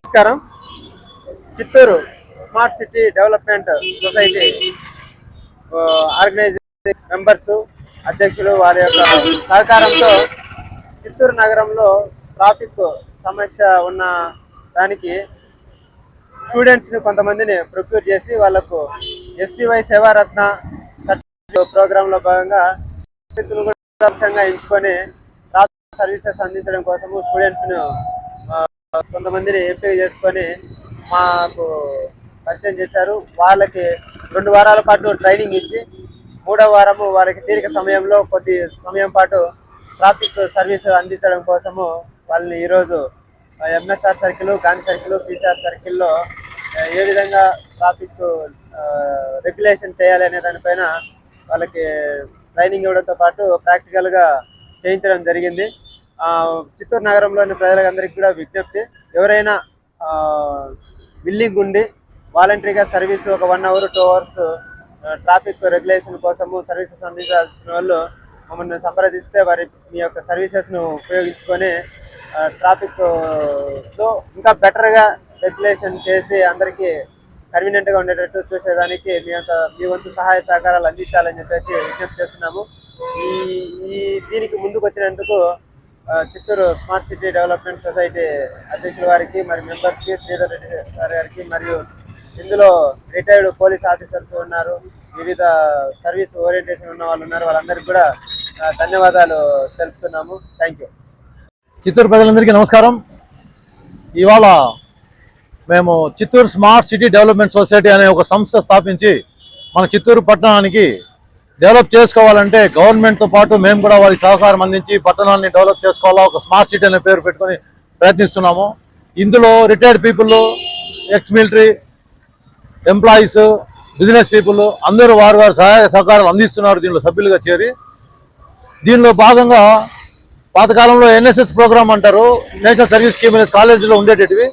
నమస్కారం. Chittoor smart city development society organising members అధ్యక్షులు వారి యొక్క సహకారంతో చిత్తూరు నగరంలో ట్రాఫిక్ సమస్య ఉన్న దానికి స్టూడెంట్స్ని కొంతమందిని ప్రొక్యూర్ చేసి వాళ్లకు ఎస్పీవై సేవారత్న సర్టిఫికేట్ ప్రోగ్రాంలో భాగంగా లక్ష్యంగా ఎంచుకొని ట్రాఫిక్ సర్వీసెస్ అందించడం కోసము స్టూడెంట్స్ను కొంతమందిని ఎంపిక చేసుకొని మాకు పరిచయం చేశారు. వాళ్ళకి 2 వారాల పాటు ట్రైనింగ్ ఇచ్చి 3వ వారము వారికి తీరిక సమయంలో కొద్ది సమయం పాటు ట్రాఫిక్ సర్వీస్ అందించడం కోసము వాళ్ళని ఈరోజు MSR circle, Gandhi circle, PCR సర్కిల్లో ఏ విధంగా ట్రాఫిక్ రెగ్యులేషన్ చేయాలి అనే దానిపైన వాళ్ళకి ట్రైనింగ్ ఇవ్వడంతో పాటు ప్రాక్టికల్గా చేయించడం జరిగింది. చిత్తూరు నగరంలోని ప్రజలందరికీ కూడా విజ్ఞప్తి, ఎవరైనా విల్లింగ్ ఉండి వాలంటరీగా సర్వీస్ ఒక 1 అవర్ 2 అవర్స్ ట్రాఫిక్ రెగ్యులేషన్ కోసము సర్వీసెస్ అందించాల్సిన వాళ్ళు మమ్మల్ని సంప్రదిస్తే మీ యొక్క సర్వీసెస్ను ఉపయోగించుకొని ట్రాఫిక్లో ఇంకా బెటర్గా రెగ్యులేషన్ చేసి అందరికీ కన్వీనియంట్గా ఉండేటట్టు చూసేదానికి మీ వంతు సహాయ సహకారాలు అందించాలని చెప్పేసి విజ్ఞప్తి చేస్తున్నాము. దీనికి ముందుకు వచ్చినందుకు Chittoor smart city development society అధ్యక్షుల వారికి, మరి మెంబర్స్కి, శ్రీధర్ రెడ్డి సార్ గారికి, మరియు ఇందులో రిటైర్డ్ పోలీస్ ఆఫీసర్స్ ఉన్నారు, వివిధ సర్వీస్ ఓరియంటేషన్ ఉన్న వాళ్ళు ఉన్నారు. వాళ్ళందరికీ కూడా ధన్యవాదాలు తెలుపుతున్నాము. Thank you. చిత్తూరు ప్రజలందరికీ నమస్కారం. ఇవాళ మేము Chittoor smart city development society అనే ఒక సంస్థ స్థాపించి మన చిత్తూరు పట్టణానికి డెవలప్ చేసుకోవాలంటే గవర్నమెంట్తో పాటు మేము కూడా వారికి సహకారం అందించి పట్టణాన్ని డెవలప్ చేసుకోవాలా, ఒక స్మార్ట్ సిటీ అనే పేరు పెట్టుకొని ప్రయత్నిస్తున్నాము. ఇందులో retired people, ex military employees, business people అందరూ వారి సహాయ సహకారాలు అందిస్తున్నారు దీనిలో సభ్యులుగా చేరి. దీనిలో భాగంగా పాతకాలంలో ఎన్ఎస్ఎస్ ప్రోగ్రామ్ అంటారు, నేషనల్ సర్వీస్ స్కీమ్ అనేది కాలేజీలో ఉండేటివి.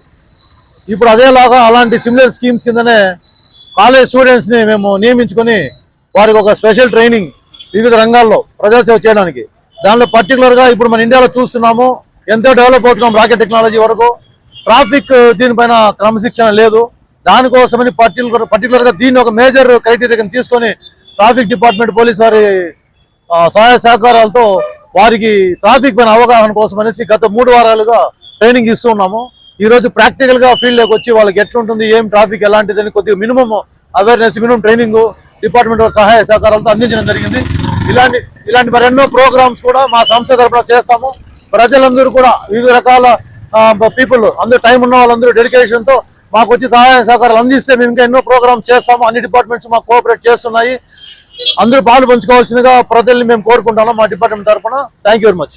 ఇప్పుడు అదేలాగా అలాంటి సిమిలర్ స్కీమ్స్ కిందనే కాలేజ్ స్టూడెంట్స్ని మేము నియమించుకొని వారికి ఒక స్పెషల్ ట్రైనింగ్ వివిధ రంగాల్లో ప్రజాసేవ చేయడానికి. దానిలో పర్టికులర్గా ఇప్పుడు మన ఇండియాలో చూస్తున్నాము, ఎంతో డెవలప్ అవుతున్నాం రాకెట్ టెక్నాలజీ వరకు. ట్రాఫిక్ దీనిపైన క్రమశిక్షణ లేదు. దానికోసమని పర్టికులర్గా దీన్ని ఒక మేజర్ క్రైటీరియా తీసుకొని ట్రాఫిక్ డిపార్ట్మెంట్ పోలీస్ వారి సహాయ సహకారాలతో వారికి ట్రాఫిక్ పైన అవగాహన కోసం అనేసి గత 3 వారాలుగా ట్రైనింగ్ ఇస్తూ ఉన్నాము. ఈరోజు ప్రాక్టికల్గా ఫీల్డ్లోకి వచ్చి వాళ్ళకి ఎట్లుంటుంది, ఏం ట్రాఫిక్ ఎలాంటిదని కొద్దిగా minimum awareness, minimum training department సహాయ సహకారాలతో అందించడం జరిగింది. ఇలాంటి మరెన్నో ప్రోగ్రామ్స్ కూడా మా సంస్థ తరఫున చేస్తాము. ప్రజలందరూ కూడా వివిధ రకాల పీపుల్ అందరూ టైం ఉన్న వాళ్ళందరూ డెడికేషన్తో మాకు వచ్చి సహాయ సహకారాలు అందిస్తే మేము ఇంకా ఎన్నో ప్రోగ్రామ్స్ చేస్తాము. అన్ని డిపార్ట్మెంట్స్ మాకు కోఆపరేట్ చేస్తున్నాయి. అందరూ పాలు పంచుకోవాల్సిందిగా ప్రజల్ని మేము కోరుకుంటున్నాం మా డిపార్ట్మెంట్ తరఫున. Thank you very much.